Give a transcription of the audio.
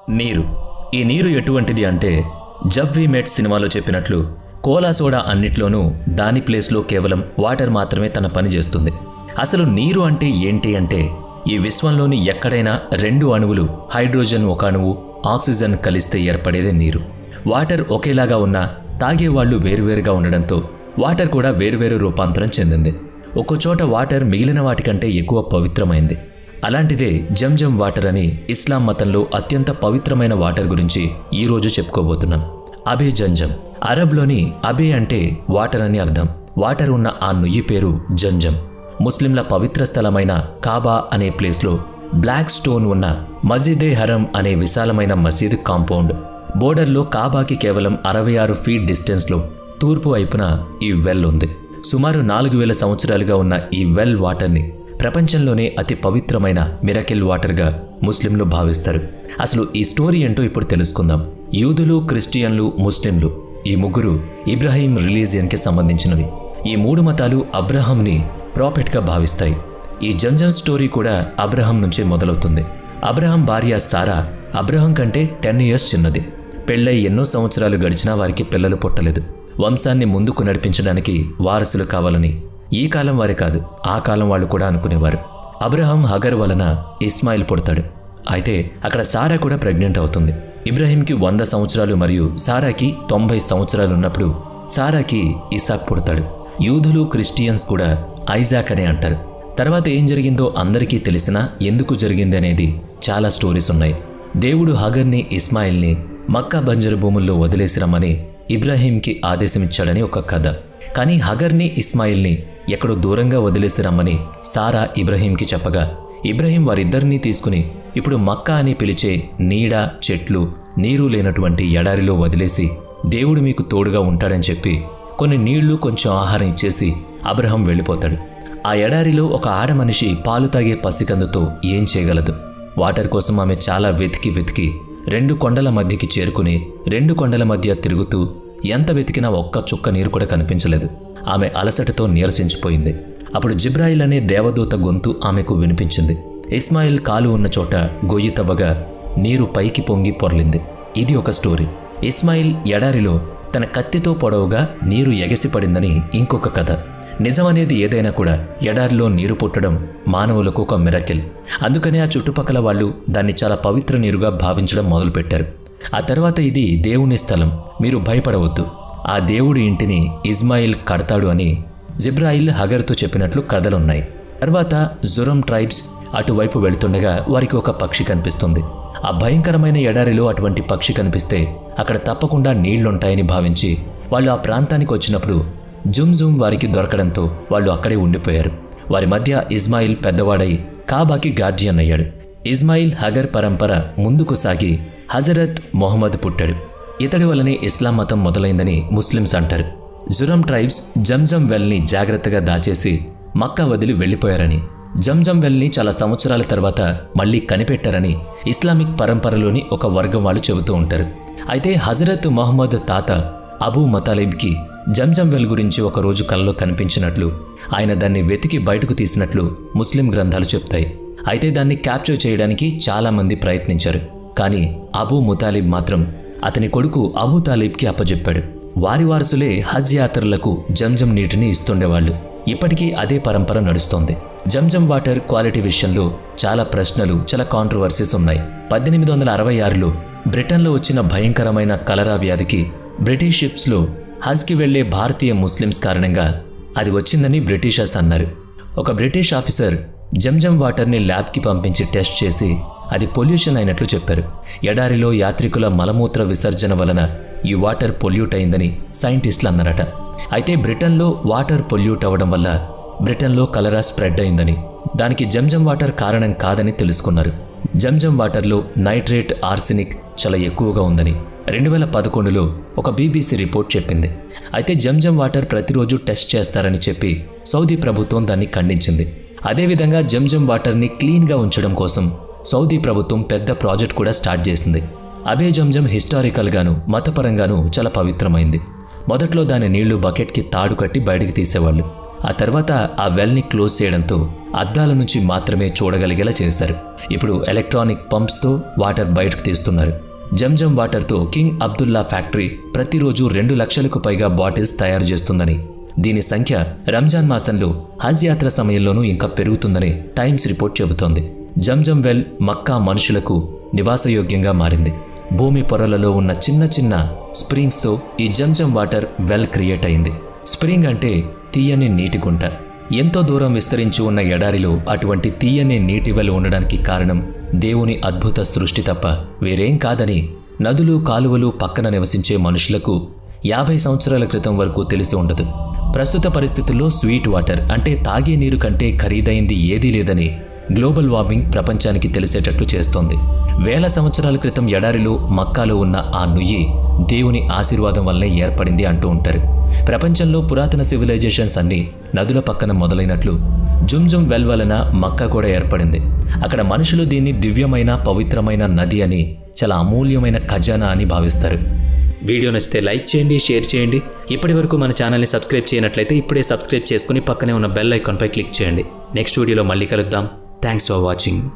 నీరు. ఈ నీరు ఎటువంటిది అంటే జబ్ వి మెట్ సినిమాలో చెప్పినట్లు కోలా సోడా అన్నిట్లోనూ దాని ప్లేస్లో కేవలం వాటర్ మాత్రమే తన పని చేస్తుంది. అసలు నీరు అంటే ఏంటి అంటే ఈ విశ్వంలోని ఎక్కడైనా 2 అణువులు హైడ్రోజన్ ఒక అణువు ఆక్సిజన్ కలిస్తే ఏర్పడేదే నీరు. వాటర్ ఒకేలాగా ఉన్నా తాగేవాళ్లు వేరువేరుగా ఉండడంతో వాటర్ కూడా వేరువేరు రూపాంతరం చెందింది. ఒక్కోచోట వాటర్ మిగిలిన వాటికంటే ఎక్కువ పవిత్రమైంది. అలాంటిదే జంజం వాటర్ అని ఇస్లాం మతంలో అత్యంత పవిత్రమైన వాటర్ గురించి ఈరోజు చెప్పుకోబోతున్నాం. అబే జంజం. అరబ్లోని అబే అంటే వాటర్ అని అర్థం. వాటర్ ఉన్న ఆ నుయ్యి పేరు జంజం. ముస్లింల పవిత్ర స్థలమైన కాబా అనే ప్లేస్లో బ్లాక్ స్టోన్ ఉన్న మస్జిదే హరం అనే విశాలమైన మసీదు కాంపౌండ్ బోర్డర్లో కాబాకి కేవలం 66 ఫీట్ డిస్టెన్స్లో తూర్పు వైపున ఈ వెల్ ఉంది. సుమారు 4000 సంవత్సరాలుగా ఉన్న ఈ వెల్ వాటర్ని ప్రపంచంలోనే అతి పవిత్రమైన మిరకిల్ వాటర్గా ముస్లింలు భావిస్తారు. అసలు ఈ స్టోరీ ఏంటో ఇప్పుడు తెలుసుకుందాం. యూదులు, క్రిస్టియన్లు, ముస్లింలు ఈ ముగ్గురు ఇబ్రాహీం రిలీజియన్కి సంబంధించినవి. ఈ 3 మతాలు అబ్రహాంని ప్రాఫెట్గా భావిస్తాయి. ఈ జంజం స్టోరీ కూడా అబ్రహాం నుంచే మొదలవుతుంది. అబ్రహాం భార్య సారా అబ్రహాం కంటే 10 ఇయర్స్ చిన్నది. పెళ్ళై ఎన్నో సంవత్సరాలు గడిచినా వారికి పిల్లలు పుట్టలేదు. వంశాన్ని ముందుకు నడిపించడానికి వారసులు కావాలని ఈ కాలం వారే కాదు, ఆ కాలం వాళ్ళు కూడా అనుకునేవారు. అబ్రహాం హగర్ వలన ఇస్మాయిల్ పుడతాడు. అయితే అక్కడ సారా కూడా ప్రెగ్నెంట్ అవుతుంది. ఇబ్రాహీంకి 100 సంవత్సరాలు మరియు సారాకి 90 సంవత్సరాలు ఉన్నప్పుడు సారాకి ఇసాక్ పుడతాడు. యూదులు, క్రిస్టియన్స్ కూడా ఐజాక్ అనే అంటారు. తర్వాత ఏం జరిగిందో అందరికీ తెలిసినా ఎందుకు జరిగింది అనేది చాలా స్టోరీస్ ఉన్నాయి. దేవుడు హగర్ని, ఇస్మాయిల్ని మక్కా బంజరు భూముల్లో వదిలేసి రమ్మని ఇబ్రాహీంకి ఆదేశమిచ్చాడని ఒక కథ. కానీ హగర్ని, ఇస్మాయిల్ని ఎక్కడో దూరంగా వదిలేసి రమ్మని సారా ఇబ్రాహీంకి చెప్పగా ఇబ్రాహీం వారిద్దరినీ తీసుకుని ఇప్పుడు మక్కా అని పిలిచే నీడ, చెట్లు, నీరు లేనటువంటి ఎడారిలో వదిలేసి దేవుడు మీకు తోడుగా ఉంటాడని చెప్పి కొన్ని నీళ్లు, కొంచెం ఆహారం ఇచ్చేసి అబ్రహాం వెళ్ళిపోతాడు. ఆ ఎడారిలో ఒక ఆడమనిషి పాలు తాగే పసికందుతో ఏం చేయగలదు. వాటర్ కోసం ఆమె చాలా వెతికి 2 కొండల మధ్యకి చేరుకుని 2 కొండల మధ్య తిరుగుతూ ఎంత వెతికినా ఒక్క చుక్క నీరు కూడా కనిపించలేదు. ఆమె అలసటతో నీరసించిపోయింది. అప్పుడు జిబ్రాయిల్ అనే దేవదూత గొంతు ఆమెకు వినిపించింది. ఇస్మాయిల్ కాలు ఉన్న చోట గొయ్యి తవ్వగా నీరు పైకి పొంగి పొర్లింది. ఇది ఒక స్టోరీ. ఇస్మాయిల్ ఎడారిలో తన కత్తితో పొడవుగా నీరు ఎగసిపడిందని ఇంకొక కథ. నిజమనేది ఏదైనా కూడా ఎడారిలో నీరు పుట్టడం మానవులకు ఒక మిరకిల్. అందుకనే ఆ చుట్టుపక్కల వాళ్ళు దాన్ని చాలా పవిత్ర నీరుగా భావించడం మొదలుపెట్టారు. ఆ తర్వాత ఇది దేవుని స్థలం, మీరు భయపడవద్దు, ఆ దేవుడి ఇంటిని ఇస్మాయిల్ కడతాడు అని జిబ్రాయిల్ హగర్తో చెప్పినట్లు కథలున్నాయి. తర్వాత జురం ట్రైబ్స్ అటువైపు వెళుతుండగా వారికి ఒక పక్షి కనిపిస్తుంది. ఆ భయంకరమైన ఎడారిలో అటువంటి పక్షి కనిపిస్తే అక్కడ తప్పకుండా నీళ్లుంటాయని భావించి వాళ్ళు ఆ ప్రాంతానికి వచ్చినప్పుడు జుమ్ వారికి దొరకడంతో వాళ్ళు అక్కడే ఉండిపోయారు. వారి మధ్య ఇస్మాయిల్ పెద్దవాడై కాబాకి గార్డియన్ అయ్యాడు. ఇస్మాయిల్ హగర్ పరంపర ముందుకు సాగి హజరత్ మొహమ్మద్ పుట్టాడు. ఇతడి వల్లనే ఇస్లాం మతం మొదలైందని ముస్లిమ్స్ అంటారు. జురం ట్రైబ్స్ జంజం వెల్ని జాగ్రత్తగా దాచేసి మక్కా వదిలి వెళ్ళిపోయారని, జంజం వెల్ని చాలా సంవత్సరాల తర్వాత మళ్లీ కనిపెట్టారని ఇస్లామిక్ పరంపరలోని ఒక వర్గం వాళ్ళు చెబుతూ ఉంటారు. అయితే హజరత్ మొహమ్మద్ తాత అబూ మతాలిబ్కి జంజం వెల్ గురించి ఒకరోజు కలలో కనిపించినట్లు, ఆయన దాన్ని వెతికి బయటకు తీసినట్లు ముస్లిం గ్రంథాలు చెప్తాయి. అయితే దాన్ని క్యాప్చర్ చేయడానికి చాలామంది ప్రయత్నించారు. కానీ అబూ ముతాలిబ్ మాత్రం అతని కొడుకు అబూ తాలిబ్కి అప్పజెప్పాడు. వారి వారసులే హజ్ యాత్రలకు జంజం నీటిని ఇస్తుండేవాళ్లు. ఇప్పటికీ అదే పరంపర నడుస్తోంది. జంజం వాటర్ క్వాలిటీ విషయంలో చాలా ప్రశ్నలు, చాలా కాంట్రవర్సీస్ ఉన్నాయి. 1866లో బ్రిటన్లో వచ్చిన భయంకరమైన కలరా వ్యాధికి బ్రిటిష్ షిప్స్లో హజ్కి వెళ్లే భారతీయ ముస్లిమ్స్ కారణంగా అది వచ్చిందని బ్రిటిషర్స్ అన్నారు. ఒక బ్రిటిష్ ఆఫీసర్ జంజం వాటర్ని ల్యాబ్కి పంపించి టెస్ట్ చేసి అది పొల్యూషన్ అయినట్లు చెప్పారు. ఎడారిలో యాత్రికుల మలమూత్ర విసర్జన వలన ఈ వాటర్ పొల్యూట్ అయిందని సైంటిస్టులు అన్నారట. అయితే బ్రిటన్లో వాటర్ పొల్యూట్ అవ్వడం వల్ల బ్రిటన్లో కలరా స్ప్రెడ్ అయిందని, దానికి జంజం వాటర్ కారణం కాదని తెలుసుకున్నారు. జంజం వాటర్లో నైట్రేట్, ఆర్సెనిక్ చాలా ఎక్కువగా ఉందని 2011లో ఒక BBC రిపోర్ట్ చెప్పింది. అయితే జంజం వాటర్ ప్రతిరోజు టెస్ట్ చేస్తారని చెప్పి సౌదీ ప్రభుత్వం దాన్ని ఖండించింది. అదేవిధంగా జంజం వాటర్ని క్లీన్గా ఉంచడం కోసం సౌదీ ప్రభుత్వం పెద్ద ప్రాజెక్ట్ కూడా స్టార్ట్ చేసింది. అబే జంజం హిస్టారికల్గాను, మతపరంగాను చాలా పవిత్రమైంది. మొదట్లో దాని నీళ్లు బకెట్కి తాడు కట్టి బయటికి తీసేవాళ్ళు. ఆ తర్వాత ఆ వెల్ని క్లోజ్ చేయడంతో అద్దాల నుంచి మాత్రమే చూడగలిగేలా చేశారు. ఇప్పుడు ఎలక్ట్రానిక్ పంప్స్తో వాటర్ బయటకు తీస్తున్నారు. జంజం వాటర్తో కింగ్ అబ్దుల్లా ఫ్యాక్టరీ ప్రతిరోజు 2 లక్షలకు పైగా బాటిల్స్ తయారు చేస్తుందని, దీని సంఖ్య రంజాన్ మాసంలో హజ్ యాత్ర సమయంలోనూ ఇంకా పెరుగుతుందని టైమ్స్ రిపోర్ట్ చెబుతోంది. జంజం వెల్ మక్కా మనుషులకు నివాసయోగ్యంగా మారింది. భూమి పొరలలో ఉన్న చిన్న చిన్న స్ప్రింగ్స్తో ఈ జంజం వాటర్ వెల్ క్రియేట్ అయింది. స్ప్రింగ్ అంటే తీయని నీటి గుంట. ఎంతో దూరం విస్తరించి ఉన్న ఎడారిలో అటువంటి తీయని నీటి వెల్ ఉండడానికి కారణం దేవుని అద్భుత సృష్టి తప్ప వేరేం కాదని నదులు కాలువలు పక్కన నివసించే మనుషులకు 50 సంవత్సరాల క్రితం వరకు తెలిసి ఉండదు. ప్రస్తుత పరిస్థితుల్లో స్వీట్ వాటర్ అంటే తాగే నీరు కంటే ఖరీదైంది ఏదీ లేదని గ్లోబల్ వార్మింగ్ ప్రపంచానికి తెలిసేటట్లు చేస్తోంది. వేల సంవత్సరాల క్రితం ఎడారిలో మక్కాలో ఉన్న ఆ నుయ్యి దేవుని ఆశీర్వాదం వల్లే ఏర్పడింది అంటూ ఉంటారు. ప్రపంచంలో పురాతన సివిలైజేషన్స్ అన్నీ నదుల పక్కన మొదలైనట్లు జుంజుం వెల్ వలన మక్కా కూడా ఏర్పడింది. అక్కడ మనుషులు దీన్ని దివ్యమైన పవిత్రమైన నది అని, చాలా అమూల్యమైన ఖజానా అని భావిస్తారు. వీడియో నచ్చితే లైక్ చేయండి, షేర్ చేయండి. ఇప్పటివరకు మన ఛానల్ని సబ్స్క్రైబ్ చేయనట్లయితే ఇప్పుడే సబ్స్క్రైబ్ చేసుకుని పక్కనే ఉన్న బెల్ ఐకాన్పై క్లిక్ చేయండి. నెక్స్ట్ వీడియోలో మళ్ళీ కలుద్దాం. Thanks for watching.